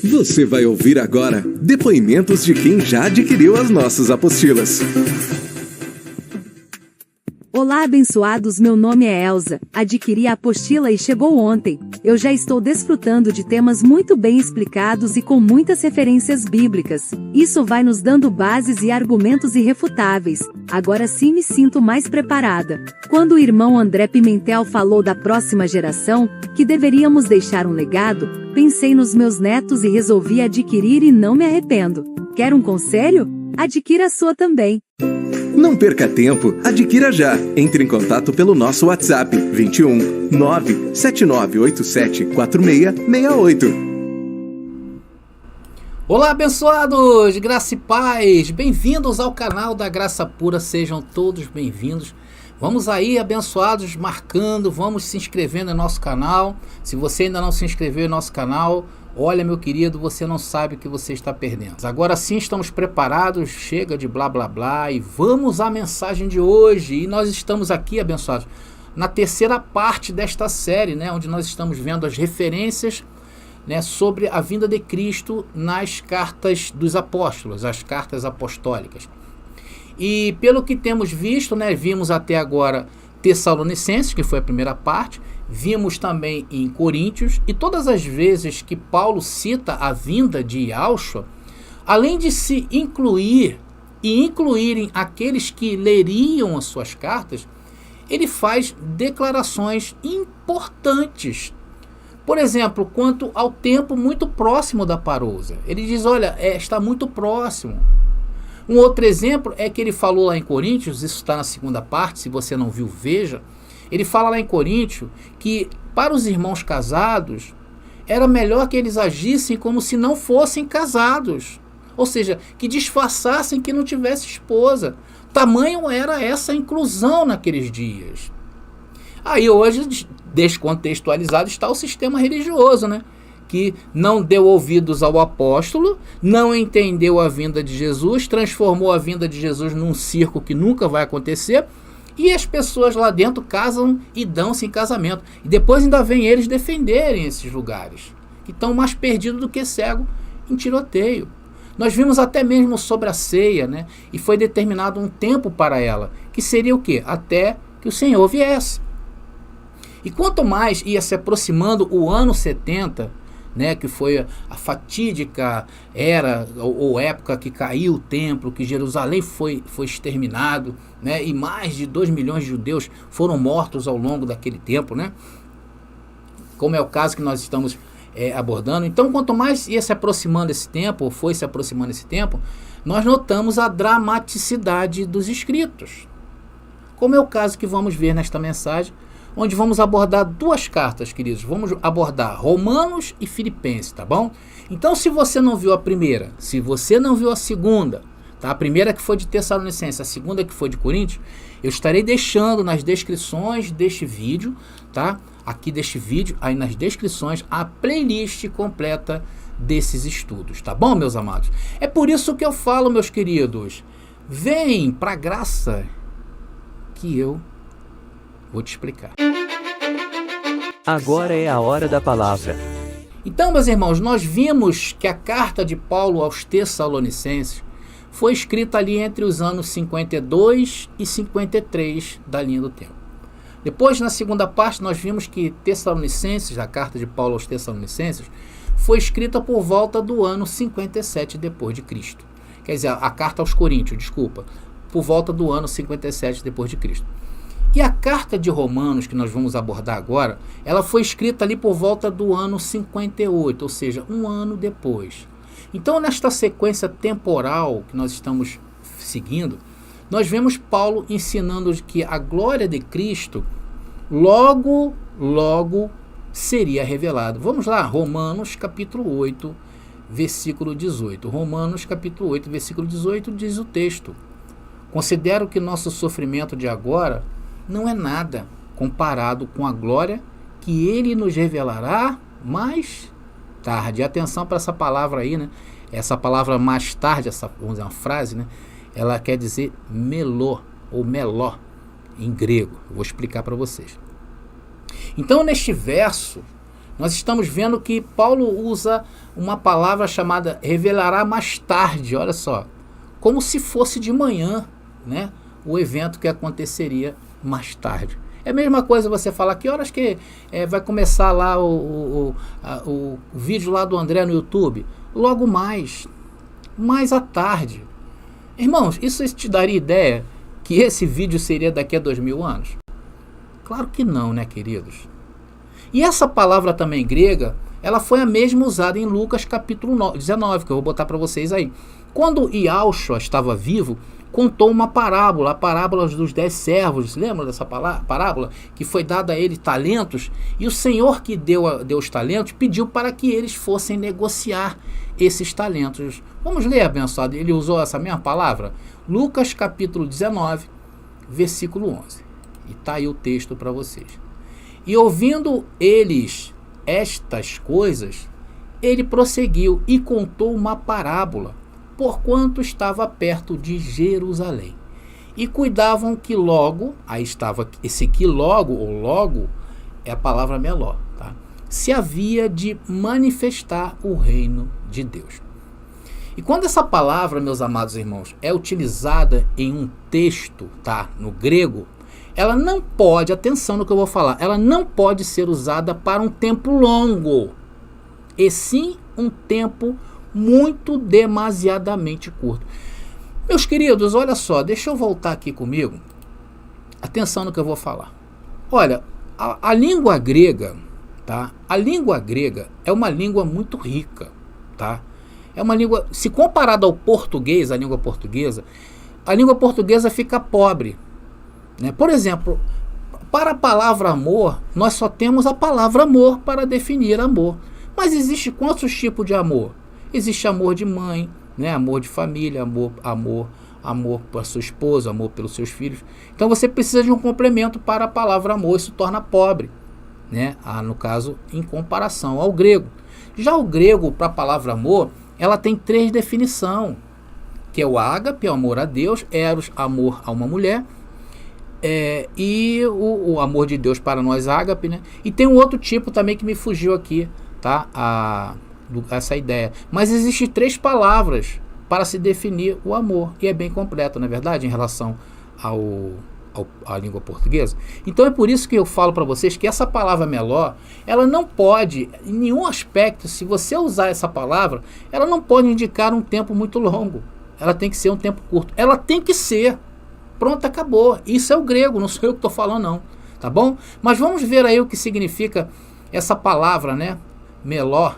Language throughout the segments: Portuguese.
Você vai ouvir agora depoimentos de quem já adquiriu as nossas apostilas. Olá, abençoados, meu nome é Elza, adquiri a apostila e chegou ontem. Eu já estou desfrutando de temas muito bem explicados e com muitas referências bíblicas. Isso vai nos dando bases e argumentos irrefutáveis. Agora sim me sinto mais preparada. Quando o irmão André Pimentel falou da próxima geração, que deveríamos deixar um legado, pensei nos meus netos e resolvi adquirir e não me arrependo. Quer um conselho? Adquira a sua também. Não perca tempo, adquira já. Entre em contato pelo nosso WhatsApp 21 97987 4668. Olá, abençoados, graça e paz, bem-vindos ao canal da Graça Pura, sejam todos bem-vindos. Vamos aí, abençoados, marcando, vamos se inscrevendo no nosso canal. Se você ainda não se inscreveu no nosso canal, olha, meu querido, você não sabe o que você está perdendo. Agora sim estamos preparados, chega de blá blá blá e vamos à mensagem de hoje. E nós estamos aqui, abençoados, na terceira parte desta série, né, onde nós estamos vendo as referências, né, sobre a vinda de Cristo nas cartas dos apóstolos, as cartas apostólicas. E pelo que temos visto, né, vimos até agora Tessalonicenses, que foi a primeira parte, vimos também em Coríntios, e todas as vezes que Paulo cita a vinda de Yahushua, além de se incluir e incluírem aqueles que leriam as suas cartas, ele faz declarações importantes. Por exemplo, quanto ao tempo muito próximo da parousa. Ele diz, olha, está muito próximo. Um outro exemplo é que ele falou lá em Coríntios, isso está na segunda parte, se você não viu, veja. Ele fala lá em Coríntios que para os irmãos casados era melhor que eles agissem como se não fossem casados. Ou seja, que disfarçassem que não tivesse esposa. Tamanho era essa inclusão naqueles dias. Aí hoje, descontextualizado, está o sistema religioso, né? Que não deu ouvidos ao apóstolo, não entendeu a vinda de Jesus, transformou a vinda de Jesus num circo que nunca vai acontecer, e as pessoas lá dentro casam e dão-se em casamento. E depois ainda vem eles defenderem esses lugares, que estão mais perdidos do que cego em tiroteio. Nós vimos até mesmo sobre a ceia, né? E foi determinado um tempo para ela, que seria o quê? Até que o Senhor viesse. E quanto mais ia se aproximando o ano 70, né, que foi a fatídica era ou época que caiu o templo, que Jerusalém foi exterminado, né, e mais de 2 milhões de judeus foram mortos ao longo daquele tempo, né, como é o caso que nós estamos abordando. Então, quanto mais ia se aproximando esse tempo, ou foi se aproximando esse tempo, nós notamos a dramaticidade dos escritos, como é o caso que vamos ver nesta mensagem, onde vamos abordar duas cartas, queridos. Vamos abordar Romanos e Filipenses, tá bom? Então, se você não viu a primeira, se você não viu a segunda, tá? A primeira que foi de Tessalonicenses, a segunda que foi de Coríntios, eu estarei deixando nas descrições deste vídeo, tá? Aqui deste vídeo, aí nas descrições, a playlist completa desses estudos, tá bom, meus amados? É por isso que eu falo, meus queridos, vem pra graça que eu vou te explicar. Agora é a hora da palavra. Então, meus irmãos, nós vimos que a carta de Paulo aos Tessalonicenses foi escrita ali entre os anos 52 e 53 da linha do tempo. Depois, na segunda parte, nós vimos que Tessalonicenses, a carta de Paulo aos Tessalonicenses, foi escrita por volta do ano 57 depois de Cristo. Quer dizer, a carta aos Coríntios, desculpa, por volta do ano 57 depois de Cristo. E a carta de Romanos, que nós vamos abordar agora, ela foi escrita ali por volta do ano 58, ou seja, um ano depois. Então, nesta sequência temporal que nós estamos seguindo, nós vemos Paulo ensinando que a glória de Cristo logo seria revelada. Vamos lá, Romanos capítulo 8, versículo 18. Romanos capítulo 8, versículo 18 diz o texto: considero que nosso sofrimento de agora não é nada comparado com a glória que ele nos revelará mais tarde. Atenção para essa palavra aí, né? Essa palavra mais tarde, vamos dizer, uma frase, né? Ela quer dizer meló, ou meló, em grego. Eu vou explicar para vocês. Então, neste verso, nós estamos vendo que Paulo usa uma palavra chamada revelará mais tarde, olha só, como se fosse de manhã, né? O evento que aconteceria mais tarde. É a mesma coisa você falar que horas que vai começar lá o vídeo lá do André no YouTube. Logo mais à tarde. Irmãos, isso te daria ideia que esse vídeo seria daqui a 2000 anos? Claro que não, né, queridos? E essa palavra também grega, ela foi a mesma usada em Lucas capítulo 19, que eu vou botar para vocês aí. Quando Yahushua estava vivo, contou uma parábola, a parábola dos 10 servos. Lembra dessa parábola? Que foi dada a ele talentos, e o Senhor que deu os talentos pediu para que eles fossem negociar esses talentos. Vamos ler, abençoado. Ele usou essa mesma palavra? Lucas capítulo 19, versículo 11. E está aí o texto para vocês. E ouvindo eles estas coisas, ele prosseguiu e contou uma parábola, porquanto estava perto de Jerusalém. E cuidavam que logo, aí estava esse que logo, ou logo, é a palavra meló, tá? Se havia de manifestar o reino de Deus. E quando essa palavra, meus amados irmãos, é utilizada em um texto, tá? No grego, ela não pode, atenção no que eu vou falar, ela não pode ser usada para um tempo longo, e sim um tempo muito demasiadamente curto. Meus queridos, olha só, deixa eu voltar aqui comigo. Atenção no que eu vou falar. Olha, a língua grega, tá? A língua grega é uma língua muito rica, tá? É uma língua, se comparada ao português, a língua portuguesa fica pobre, né? Por exemplo, para a palavra amor, nós só temos a palavra amor para definir amor. Mas existe quantos tipos de amor? Existe amor de mãe, né? Amor de família, amor para sua esposa, amor pelos seus filhos. Então você precisa de um complemento para a palavra amor, isso torna pobre, né? No caso, em comparação ao grego. Já o grego, para a palavra amor, ela tem 3 definições, que é o ágape, o amor a Deus, eros, amor a uma mulher, e o amor de Deus para nós, ágape, né? E tem um outro tipo também que me fugiu aqui, tá? Essa ideia. Mas existem 3 palavras para se definir o amor, e é bem completo, não é verdade, em relação à língua portuguesa. Então é por isso que eu falo para vocês que essa palavra meló, ela não pode, em nenhum aspecto, se você usar essa palavra, ela não pode indicar um tempo muito longo. Ela tem que ser um tempo curto. Ela tem que ser. Pronto, acabou. Isso é o grego, não sou eu que estou falando não. Tá bom? Mas vamos ver aí o que significa essa palavra, né? Meló.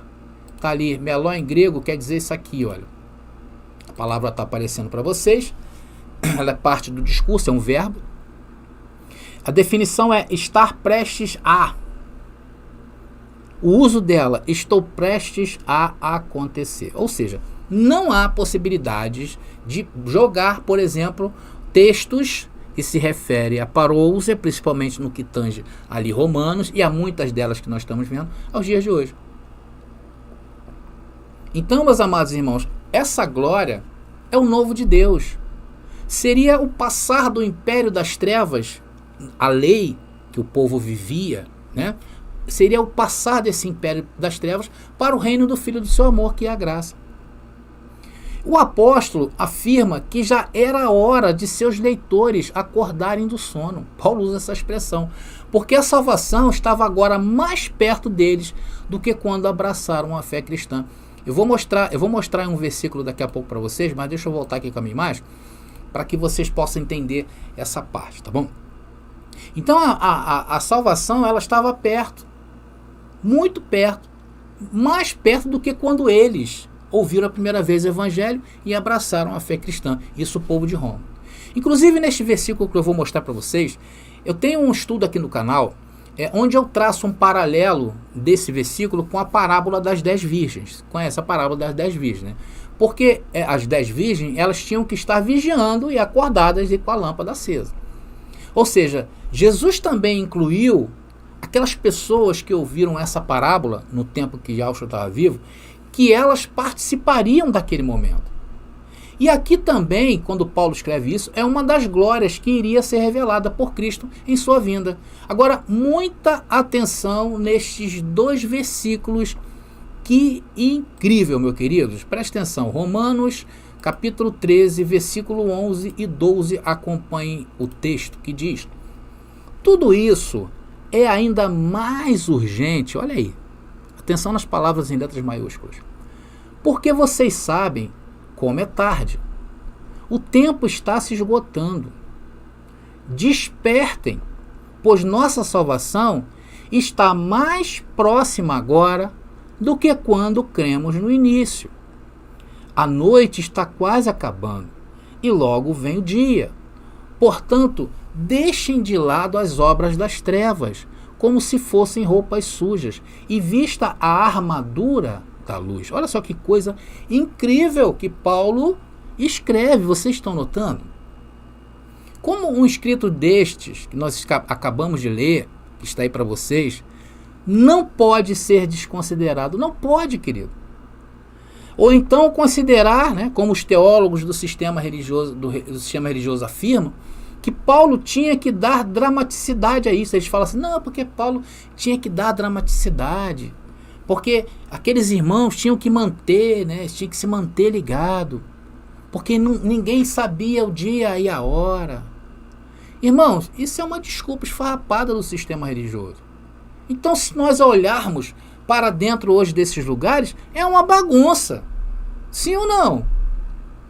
Tá ali, meló em grego quer dizer isso aqui, olha. A palavra está aparecendo para vocês. Ela é parte do discurso, é um verbo. A definição é estar prestes a. O uso dela, estou prestes a acontecer. Ou seja, não há possibilidades de jogar, por exemplo, textos que se referem a parousia, principalmente no que tange ali Romanos, e há muitas delas que nós estamos vendo aos dias de hoje. Então, meus amados irmãos, essa glória é o novo de Deus. Seria o passar do império das trevas, a lei que o povo vivia, né? Seria o passar desse império das trevas para o reino do Filho do seu amor, que é a graça. O apóstolo afirma que já era a hora de seus leitores acordarem do sono. Paulo usa essa expressão, porque a salvação estava agora mais perto deles do que quando abraçaram a fé cristã. Eu vou mostrar um versículo daqui a pouco para vocês, mas deixa eu voltar aqui com a minha imagem, para que vocês possam entender essa parte, tá bom? Então a salvação, ela estava perto, muito perto, mais perto do que quando eles ouviram a primeira vez o evangelho e abraçaram a fé cristã, isso o povo de Roma. Inclusive neste versículo que eu vou mostrar para vocês, eu tenho um estudo aqui no canal, onde eu traço um paralelo desse versículo com a parábola das 10 virgens. Conhece a parábola das 10 virgens, né? Porque as 10 virgens, elas tinham que estar vigiando e acordadas e com a lâmpada acesa. Ou seja, Jesus também incluiu aquelas pessoas que ouviram essa parábola no tempo que Yahushua estava vivo, que elas participariam daquele momento. E aqui também, quando Paulo escreve isso, é uma das glórias que iria ser revelada por Cristo em sua vinda. Agora, muita atenção nestes 2 versículos que incrível, meus queridos. Presta atenção. Romanos, capítulo 13, versículo 11 e 12. Acompanhem o texto que diz: tudo isso é ainda mais urgente. Olha aí. Atenção nas palavras em letras maiúsculas. Porque vocês sabem como é tarde. O tempo está se esgotando. Despertem, pois nossa salvação está mais próxima agora do que quando cremos no início. A noite está quase acabando e logo vem o dia. Portanto, deixem de lado as obras das trevas, como se fossem roupas sujas, e vista a armadura da luz. Olha só que coisa incrível que Paulo escreve, vocês estão notando? Como um escrito destes, que nós acabamos de ler, que está aí para vocês, não pode ser desconsiderado. Não pode, querido. Ou então considerar, né, como os teólogos do sistema religioso afirmam, que Paulo tinha que dar dramaticidade a isso. Eles falam assim, não, porque Paulo tinha que dar dramaticidade, porque aqueles irmãos tinham que manter, né, tinham que se manter ligado, porque ninguém sabia o dia e a hora. Irmãos, isso é uma desculpa esfarrapada do sistema religioso. Então, se nós olharmos para dentro hoje desses lugares, é uma bagunça. Sim ou não?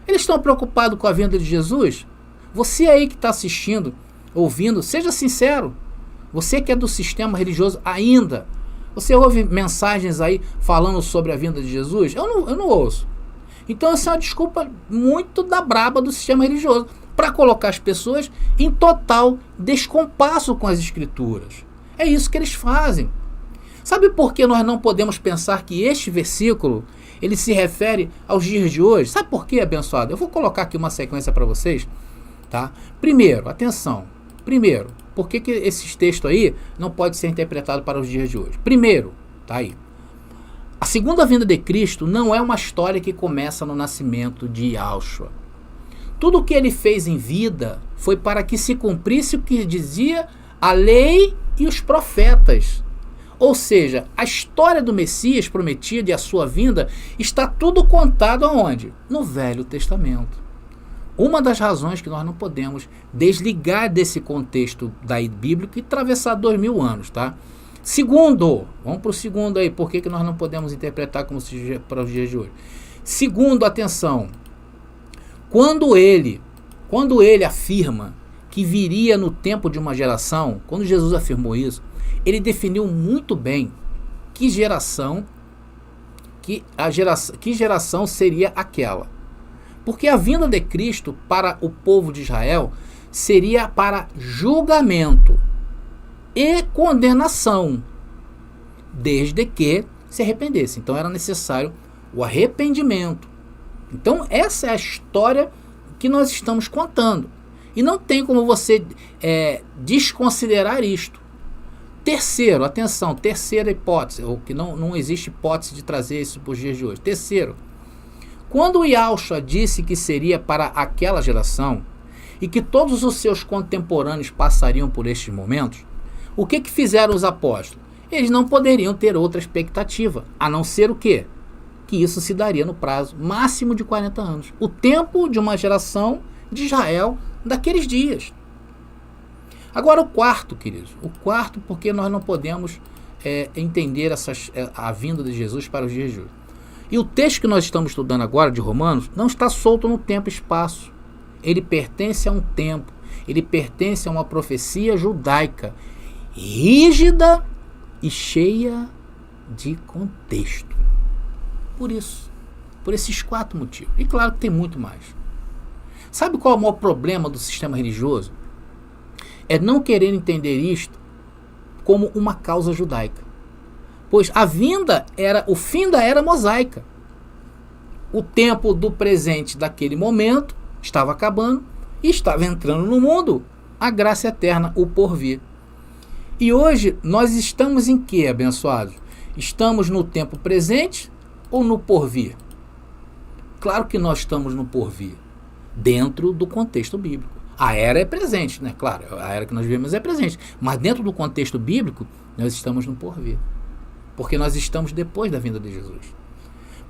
Eles estão preocupados com a vinda de Jesus? Você aí que está assistindo, ouvindo, seja sincero. Você que é do sistema religioso ainda, você ouve mensagens aí falando sobre a vinda de Jesus? Eu não ouço. Então essa é uma desculpa muito da braba do sistema religioso para colocar as pessoas em total descompasso com as escrituras. É isso que eles fazem. Sabe por que nós não podemos pensar que este versículo ele se refere aos dias de hoje? Sabe por quê, abençoado? Eu vou colocar aqui uma sequência para vocês. Tá? Primeiro, atenção. Primeiro, por que esses textos aí não podem ser interpretados para os dias de hoje? Primeiro, tá aí. A segunda vinda de Cristo não é uma história que começa no nascimento de Yahshua. Tudo o que ele fez em vida foi para que se cumprisse o que dizia a lei e os profetas. Ou seja, a história do Messias prometido e a sua vinda está tudo contado aonde? No Velho Testamento. Uma das razões que nós não podemos desligar desse contexto daí bíblico e atravessar 2000 anos, tá? Segundo, vamos para o segundo aí, por que nós não podemos interpretar como se para os dias de hoje? Segundo, atenção, quando ele afirma que viria no tempo de uma geração, quando Jesus afirmou isso, ele definiu muito bem que geração seria aquela. Porque a vinda de Cristo para o povo de Israel seria para julgamento e condenação, desde que se arrependesse. Então era necessário o arrependimento. Então essa é a história que nós estamos contando. E não tem como você desconsiderar isto. Terceiro, atenção, terceira hipótese, ou que não existe hipótese de trazer isso para os dias de hoje. Terceiro, quando Yahshua disse que seria para aquela geração e que todos os seus contemporâneos passariam por estes momentos, o que fizeram os apóstolos? Eles não poderiam ter outra expectativa, a não ser o quê? Que isso se daria no prazo máximo de 40 anos. O tempo de uma geração de Israel daqueles dias. Agora o quarto, queridos. O quarto porque nós não podemos entender a vinda de Jesus para os dias de hoje. E o texto que nós estamos estudando agora, de Romanos, não está solto no tempo e espaço. Ele pertence a um tempo. Ele pertence a uma profecia judaica rígida e cheia de contexto. Por isso, por esses 4 motivos. E claro que tem muito mais. Sabe qual é o maior problema do sistema religioso? É não querer entender isto como uma causa judaica. Pois a vinda era o fim da era mosaica. O tempo do presente daquele momento estava acabando e estava entrando no mundo a graça eterna, o porvir. E hoje nós estamos em que, abençoados? Estamos no tempo presente ou no porvir? Claro que nós estamos no porvir, dentro do contexto bíblico. A era é presente, né? Claro, a era que nós vivemos é presente. Mas dentro do contexto bíblico, nós estamos no porvir. porque nós estamos depois da vinda de Jesus.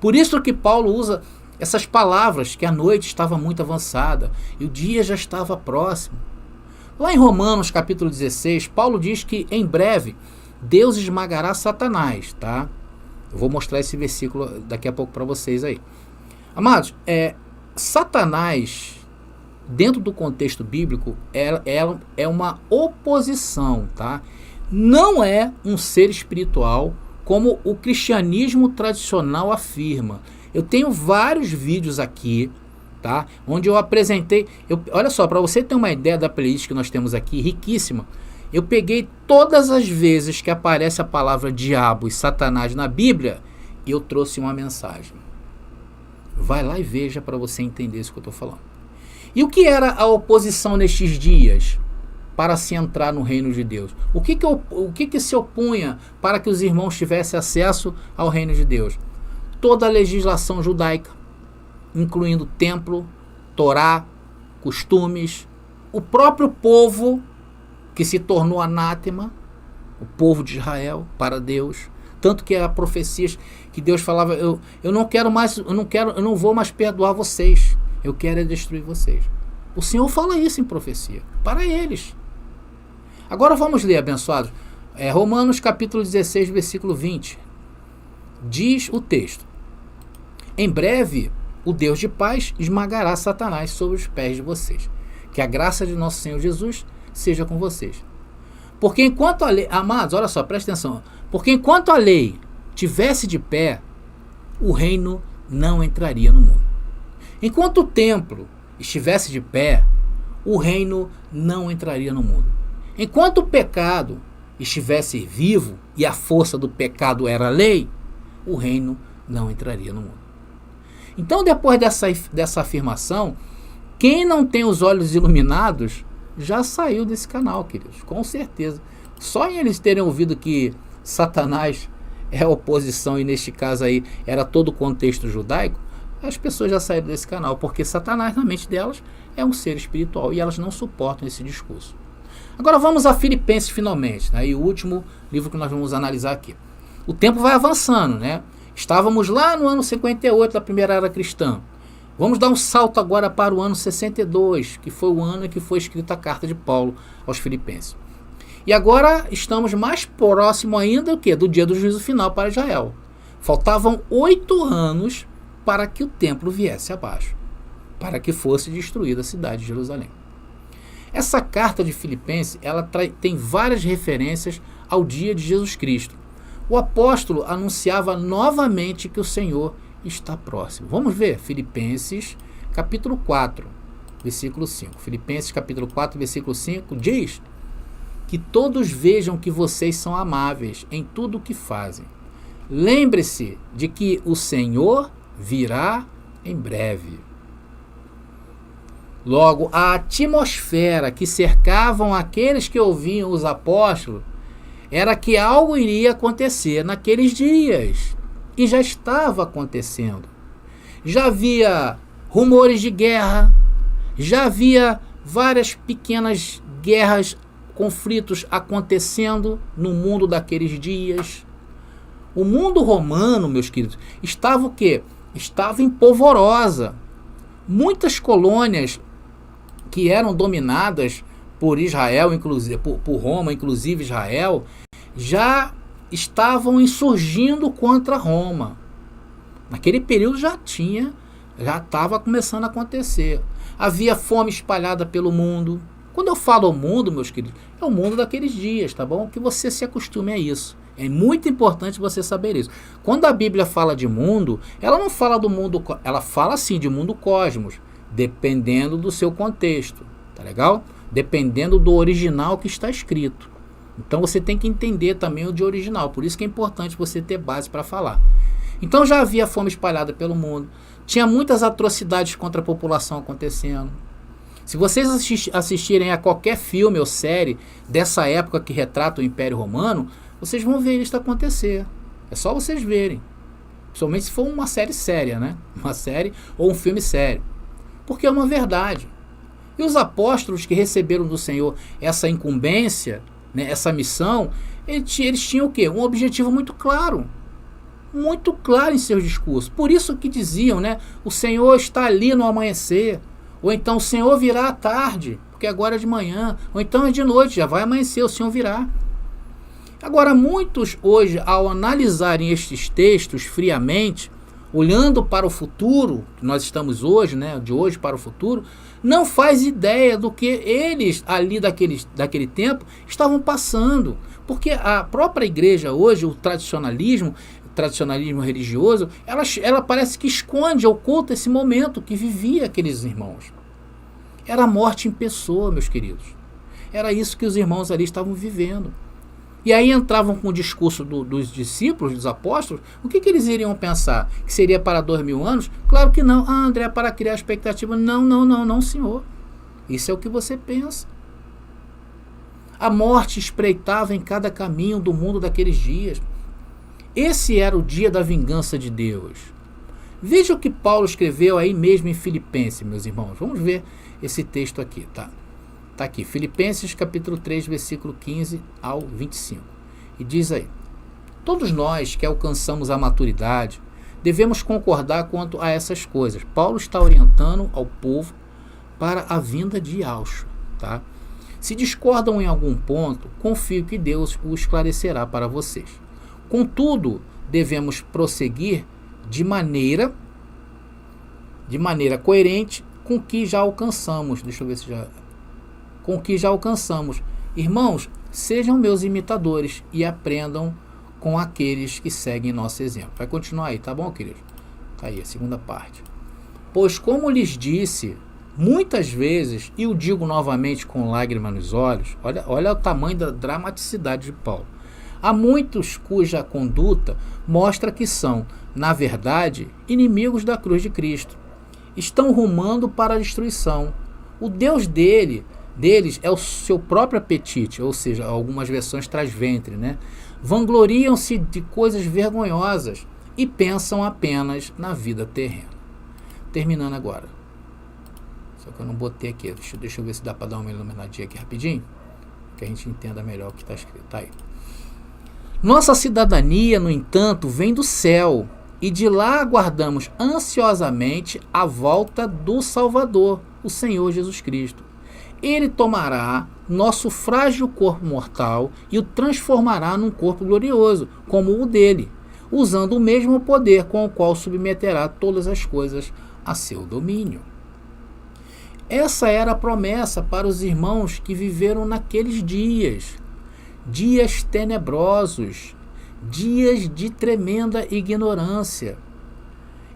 Por isso que Paulo usa essas palavras, que a noite estava muito avançada e o dia já estava próximo. Lá em Romanos capítulo 16, Paulo diz que em breve Deus esmagará Satanás, tá? Eu vou mostrar esse versículo daqui a pouco para vocês aí. Amados, Satanás, dentro do contexto bíblico, é uma oposição, tá? Não é um ser espiritual como o cristianismo tradicional afirma. Eu tenho vários vídeos aqui, tá? Onde eu apresentei... olha só, para você ter uma ideia da playlist que nós temos aqui, riquíssima, eu peguei todas as vezes que aparece a palavra diabo e Satanás na Bíblia e eu trouxe uma mensagem. Vai lá e veja para você entender isso que eu estou falando. E o que era a oposição nestes dias para se entrar no reino de Deus? O que se opunha para que os irmãos tivessem acesso ao reino de Deus? Toda a legislação judaica, incluindo templo, Torá, costumes, o próprio povo que se tornou anátema, o povo de Israel para Deus, tanto que há profecias que Deus falava, eu não vou mais perdoar vocês, eu quero destruir vocês. O Senhor fala isso em profecia, para eles. Agora vamos ler, abençoados, Romanos capítulo 16, versículo 20. Diz o texto: em breve o Deus de paz esmagará Satanás sobre os pés de vocês. Que a graça de nosso Senhor Jesus seja com vocês. Porque enquanto a lei... Amados, olha só, presta atenção. Porque enquanto a lei tivesse de pé, o reino não entraria no mundo. Enquanto o templo estivesse de pé, o reino não entraria no mundo. Enquanto o pecado estivesse vivo e a força do pecado era a lei, o reino não entraria no mundo. Então, depois dessa afirmação, quem não tem os olhos iluminados já saiu desse canal, queridos, com certeza. Só em eles terem ouvido que Satanás é oposição, e neste caso aí era todo o contexto judaico, as pessoas já saíram desse canal, porque Satanás, na mente delas, é um ser espiritual e elas não suportam esse discurso. Agora vamos a Filipenses finalmente, né? E o último livro que nós vamos analisar aqui. O tempo vai avançando, né? Estávamos lá no ano 58 da primeira era cristã. Vamos dar um salto agora para o ano 62, que foi o ano em que foi escrita a carta de Paulo aos Filipenses. E agora estamos mais próximo ainda do dia do juízo final para Israel. Faltavam 8 anos para que o templo viesse abaixo, para que fosse destruída a cidade de Jerusalém. Essa carta de Filipenses, ela tem várias referências ao dia de Jesus Cristo. O apóstolo anunciava novamente que o Senhor está próximo. Vamos ver Filipenses capítulo 4, versículo 5. Filipenses capítulo 4, versículo 5 diz: que todos vejam que vocês são amáveis em tudo o que fazem. Lembre-se de que o Senhor virá em breve. Logo, a atmosfera que cercavam aqueles que ouviam os apóstolos era que algo iria acontecer naqueles dias. E já estava acontecendo. Já havia rumores de guerra, já havia várias pequenas guerras, conflitos acontecendo no mundo daqueles dias. O mundo romano, meus queridos, estava o quê? Estava em polvorosa. Muitas colônias que eram dominadas por Israel, inclusive por Roma, inclusive Israel, já estavam insurgindo contra Roma. Naquele período já estava começando a acontecer. Havia fome espalhada pelo mundo. Quando eu falo o mundo, meus queridos, é o mundo daqueles dias, tá bom? Que você se acostume a isso. É muito importante você saber isso. Quando a Bíblia fala de mundo, ela não fala do mundo, ela fala sim de mundo cosmos, dependendo do seu contexto, tá legal? Dependendo do original que está escrito. Então você tem que entender também o de original, por isso que é importante você ter base para falar. Então já havia fome espalhada pelo mundo, tinha muitas atrocidades contra a população acontecendo. Se vocês assistirem a qualquer filme ou série dessa época que retrata o Império Romano, vocês vão ver isso acontecer. É só vocês verem. Principalmente se for uma série séria, né? Uma série ou um filme sério. Porque é uma verdade. E os apóstolos que receberam do Senhor essa incumbência, né, essa missão, eles tinham o quê? Um objetivo muito claro em seus discursos. Por isso que diziam, né, o Senhor está ali no amanhecer, ou então o Senhor virá à tarde, porque agora é de manhã, ou então é de noite, já vai amanhecer, o Senhor virá. Agora, muitos hoje, ao analisarem estes textos friamente, olhando para o futuro, que nós estamos hoje, né, de hoje para o futuro, não faz ideia do que eles ali daquele tempo estavam passando. Porque a própria igreja hoje, o tradicionalismo religioso, ela parece que esconde, oculta esse momento que vivia aqueles irmãos. Era a morte em pessoa, meus queridos. Era isso que os irmãos ali estavam vivendo. E aí entravam com o discurso dos discípulos, dos apóstolos, o que eles iriam pensar? Que seria para 2000 anos? Claro que não. Ah, André, para criar expectativa. Não, senhor. Isso é o que você pensa. A morte espreitava em cada caminho do mundo daqueles dias. Esse era o dia da vingança de Deus. Veja o que Paulo escreveu aí mesmo em Filipenses, meus irmãos. Vamos ver esse texto aqui, tá? Está aqui, Filipenses capítulo 3, versículo 15 ao 25. E diz aí: todos nós que alcançamos a maturidade devemos concordar quanto a essas coisas. Paulo está orientando ao povo para a vinda de Yahshua, tá? Se discordam em algum ponto, confio que Deus o esclarecerá para vocês. Contudo, devemos prosseguir de maneira coerente com o que já alcançamos. Deixa eu ver se já... Com o que já alcançamos. Irmãos, sejam meus imitadores e aprendam com aqueles que seguem nosso exemplo. Vai continuar aí, tá bom, querido? Tá aí a segunda parte. Pois como lhes disse muitas vezes, e o digo novamente com lágrimas nos olhos, olha o tamanho da dramaticidade de Paulo. Há muitos cuja conduta mostra que são, na verdade, inimigos da cruz de Cristo. Estão rumando para a destruição. O Deus deles é o seu próprio apetite, ou seja, algumas versões traz ventre, né? Vangloriam-se de coisas vergonhosas e pensam apenas na vida terrena. Terminando agora. Só que eu não botei aqui. Deixa eu ver se dá para dar uma iluminadinha aqui rapidinho, que a gente entenda melhor o que está escrito. Tá aí. Nossa cidadania, no entanto, vem do céu, e de lá aguardamos ansiosamente a volta do Salvador, o Senhor Jesus Cristo. Ele tomará nosso frágil corpo mortal e o transformará num corpo glorioso, como o dele, usando o mesmo poder com o qual submeterá todas as coisas a seu domínio. Essa era a promessa para os irmãos que viveram naqueles dias tenebrosos, dias de tremenda ignorância.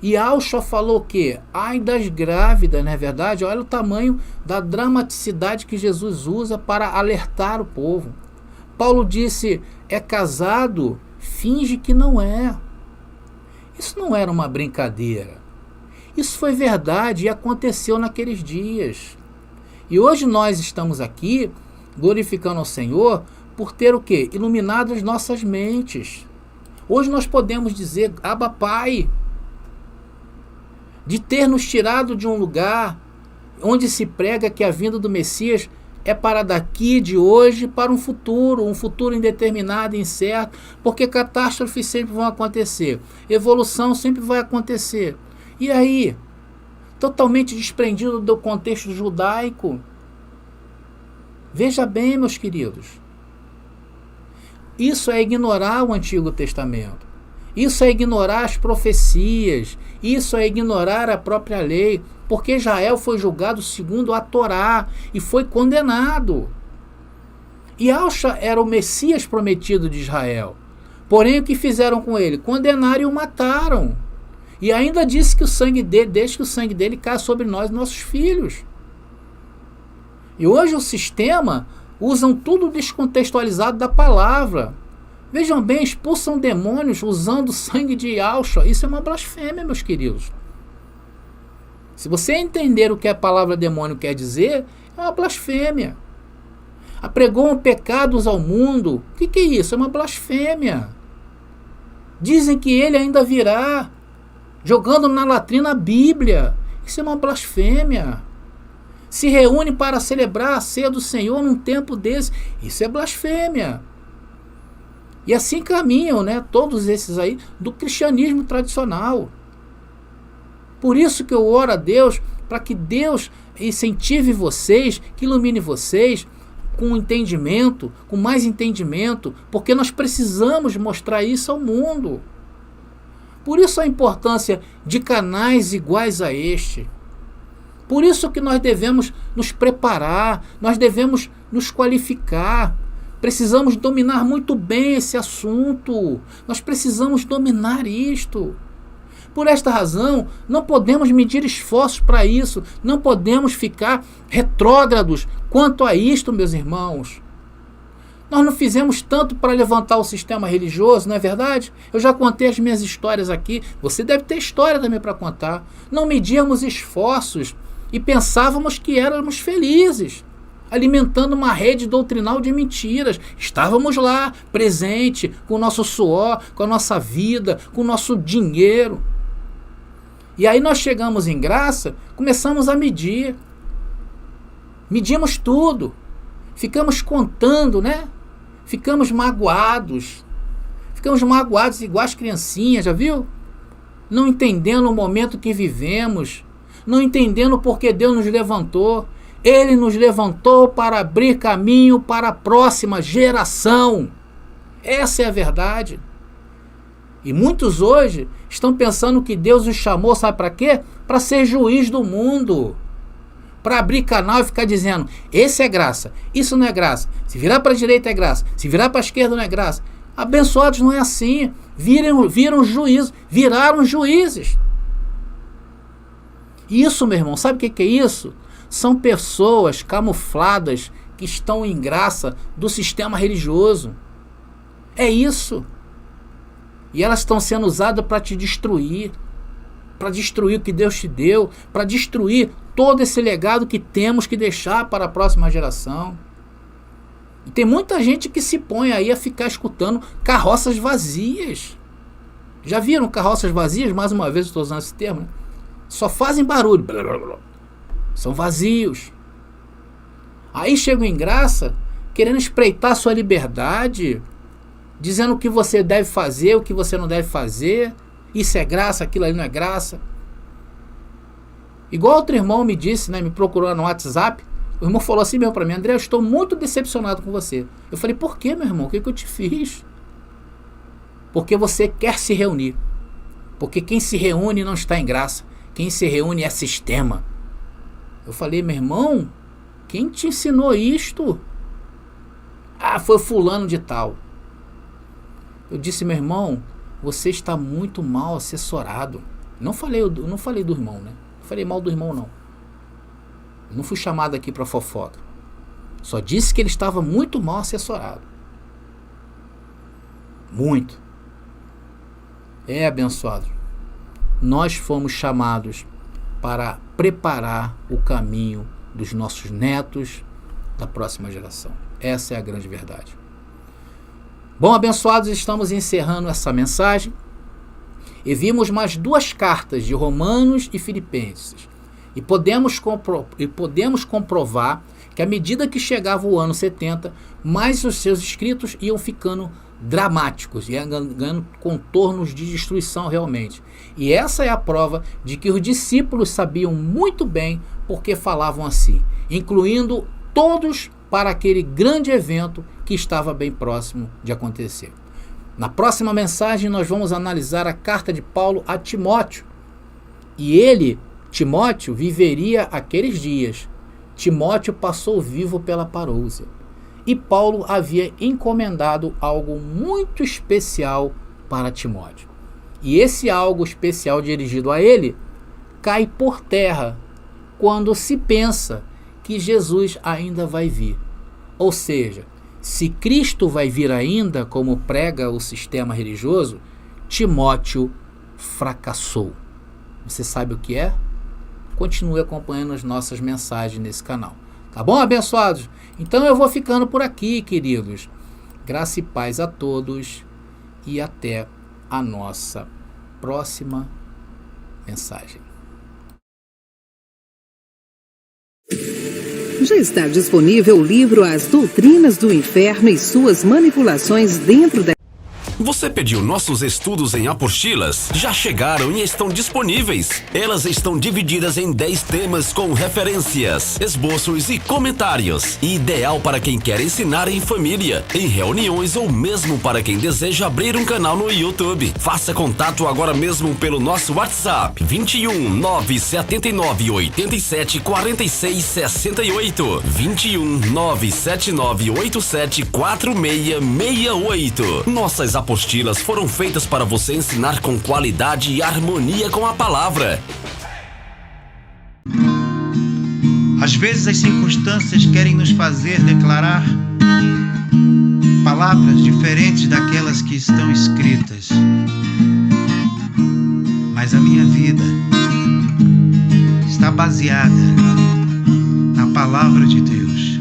E Yahshua falou que, ai das grávidas, não é verdade? Olha o tamanho da dramaticidade que Jesus usa para alertar o povo. Paulo disse, é casado, finge que não é. Isso não era uma brincadeira. Isso foi verdade e aconteceu naqueles dias. E hoje nós estamos aqui, glorificando ao Senhor, por ter o quê? Iluminado as nossas mentes. Hoje nós podemos dizer, Abba Pai, de ter nos tirado de um lugar onde se prega que a vinda do Messias é para daqui, de hoje, para um futuro indeterminado e incerto, porque catástrofes sempre vão acontecer, evolução sempre vai acontecer. E aí? Totalmente desprendido do contexto judaico. Veja bem, meus queridos, isso é ignorar o Antigo Testamento. Isso é ignorar as profecias. Isso é ignorar a própria lei. Porque Israel foi julgado segundo a Torá e foi condenado. E Yahshua era o Messias prometido de Israel. Porém, o que fizeram com ele? Condenaram e o mataram. E ainda disse que o sangue dele, deixe que o sangue dele caia sobre nós, nossos filhos. E hoje o sistema usam tudo descontextualizado da palavra. Vejam bem, expulsam demônios usando o sangue de Yahshua. Isso é uma blasfêmia, meus queridos. Se você entender o que a palavra demônio quer dizer, é uma blasfêmia. Apregam pecados ao mundo. O que é isso? É uma blasfêmia. Dizem que ele ainda virá, jogando na latrina a Bíblia. Isso é uma blasfêmia. se reúne para celebrar a ceia do Senhor num tempo desse. Isso é blasfêmia. E assim caminham, né, todos esses aí do cristianismo tradicional. Por isso que eu oro a Deus, para que Deus incentive vocês, que ilumine vocês com entendimento, com mais entendimento, porque nós precisamos mostrar isso ao mundo. Por isso a importância de canais iguais a este. Por isso que nós devemos nos preparar, nós devemos nos qualificar. Precisamos dominar muito bem esse assunto. Nós precisamos dominar isto. Por esta razão, não podemos medir esforços para isso. Não podemos ficar retrógrados quanto a isto, meus irmãos. Nós não fizemos tanto para levantar o sistema religioso, não é verdade? Eu já contei as minhas histórias aqui. Você deve ter história também para contar. Não medíamos esforços e pensávamos que éramos felizes, alimentando uma rede doutrinal de mentiras. Estávamos lá, presente, com o nosso suor, com a nossa vida, com o nosso dinheiro. E aí nós chegamos em graça, começamos a medir. Medimos tudo. Ficamos contando, né? Ficamos magoados. Ficamos magoados igual as criancinhas, já viu? Não entendendo o momento que vivemos. Não entendendo por que Deus nos levantou. Ele nos levantou para abrir caminho para a próxima geração. Essa é a verdade. E muitos hoje estão pensando que Deus os chamou, sabe para quê? Para ser juiz do mundo. Para abrir canal e ficar dizendo, esse é graça, isso não é graça. Se virar para a direita é graça, se virar para a esquerda não é graça. Abençoados não é assim. Viraram juízes. Isso, meu irmão, sabe o que é isso? São pessoas camufladas que estão em graça do sistema religioso. É isso. E elas estão sendo usadas para te destruir. Para destruir o que Deus te deu. Para destruir todo esse legado que temos que deixar para a próxima geração. E tem muita gente que se põe aí a ficar escutando carroças vazias. Já viram carroças vazias? Mais uma vez eu estou usando esse termo, né? Só fazem barulho. Blá, blá, blá. São vazios. Aí chegam em graça, querendo espreitar a sua liberdade, dizendo o que você deve fazer, o que você não deve fazer. Isso é graça, aquilo ali não é graça. Igual outro irmão me disse, né, me procurou no WhatsApp. O irmão falou assim mesmo para mim, André, eu estou muito decepcionado com você. Eu falei, por quê, meu irmão? O que eu te fiz? Porque você quer se reunir. Porque quem se reúne não está em graça. Quem se reúne é sistema. Eu falei, meu irmão, quem te ensinou isto? Ah, foi fulano de tal. Eu disse, meu irmão, você está muito mal assessorado. Não falei do irmão, né? Não falei mal do irmão, não. Não fui chamado aqui para fofoca. Só disse que ele estava muito mal assessorado. Muito. É, abençoado. Nós fomos chamados para preparar o caminho dos nossos netos, da próxima geração. Essa é a grande verdade. Bom, abençoados, estamos encerrando essa mensagem e vimos mais duas cartas de Romanos e Filipenses. E podemos comprovar que à medida que chegava o ano 70, mais os seus escritos iam ficando dramáticos, iam ganhando contornos de destruição realmente. E essa é a prova de que os discípulos sabiam muito bem porque falavam assim, incluindo todos para aquele grande evento que estava bem próximo de acontecer. Na próxima mensagem nós vamos analisar a carta de Paulo a Timóteo. E ele, Timóteo, viveria aqueles dias. Timóteo passou vivo pela parousia. E Paulo havia encomendado algo muito especial para Timóteo. E esse algo especial dirigido a ele cai por terra quando se pensa que Jesus ainda vai vir. Ou seja, se Cristo vai vir ainda, como prega o sistema religioso, Timóteo fracassou. Você sabe o que é? Continue acompanhando as nossas mensagens nesse canal. Tá bom, abençoados? Então eu vou ficando por aqui, queridos. Graça e paz a todos e até a nossa próxima mensagem. Já está disponível o livro As Doutrinas do Inferno e Suas Manipulações dentro da... Você pediu nossos estudos em apostilas? Já chegaram e estão disponíveis. Elas estão divididas em 10 temas com referências, esboços e comentários. Ideal para quem quer ensinar em família, em reuniões ou mesmo para quem deseja abrir um canal no YouTube. Faça contato agora mesmo pelo nosso WhatsApp 21 979 87 46 68 21 979 87 46 68. Nossas apostilas foram feitas para você ensinar com qualidade e harmonia com a palavra. Às vezes as circunstâncias querem nos fazer declarar palavras diferentes daquelas que estão escritas. Mas a minha vida está baseada na palavra de Deus,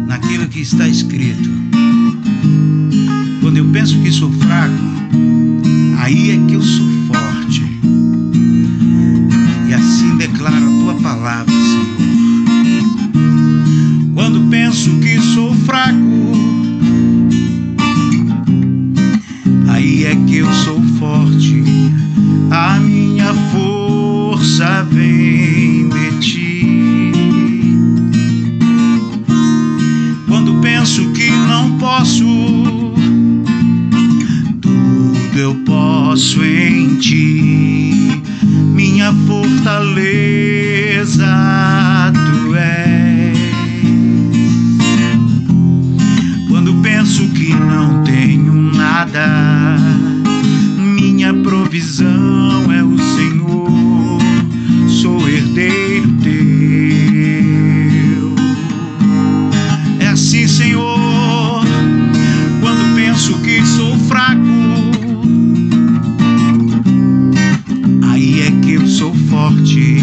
naquilo que está escrito. Quando eu penso que sou fraco, aí é que eu sou forte. E assim declara a tua palavra, Senhor. Quando penso que sou fraco, aí é que eu sou forte. A minha força vem de ti. Quando penso que não posso, eu posso em ti, minha fortaleza tu és. Quando penso que não tenho nada, minha provisão é o Senhor, sou herdeiro teu. É assim, Senhor, quando penso que sou fraco, sou forte,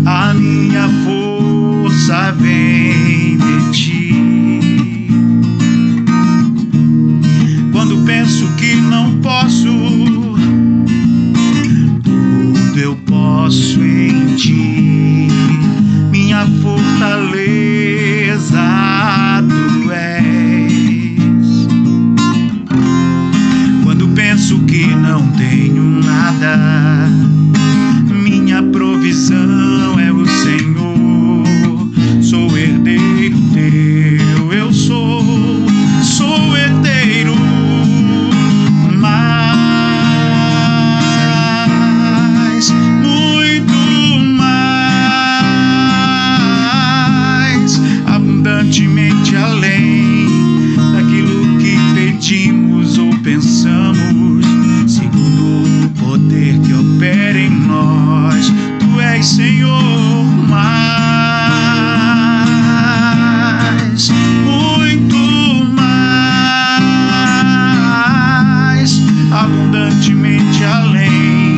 a minha força vem de ti. Quando penso que não posso, tudo eu posso em ti, minha fortaleza tu és. Quando penso que não tenho nada, minha provisão é o Senhor, sou herdeiro teu. Eu sou herdeiro, mais, muito mais, abundantemente além daquilo que pedimos ou pensamos, segundo o poder que opera em nós. Tu és, Senhor, mais, muito mais, abundantemente além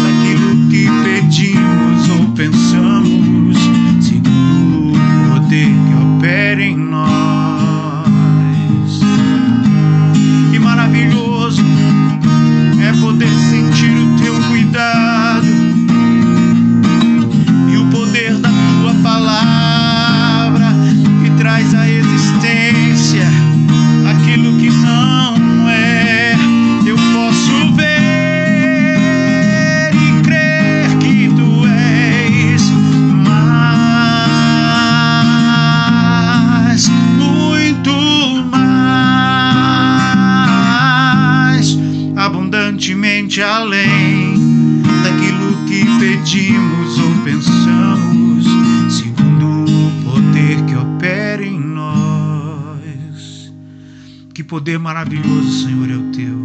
daquilo que pedimos ou pensamos, segundo o poder que opera em nós. Que maravilhoso é poder sentir o teu cuidado e o poder da tua palavra que traz à existência aquilo que não é. Eu posso ver e crer que tu és mais, muito mais, abundantemente além daquilo que pedimos ou pensamos, segundo o poder que opera em nós. Que poder maravilhoso, Senhor, é o teu.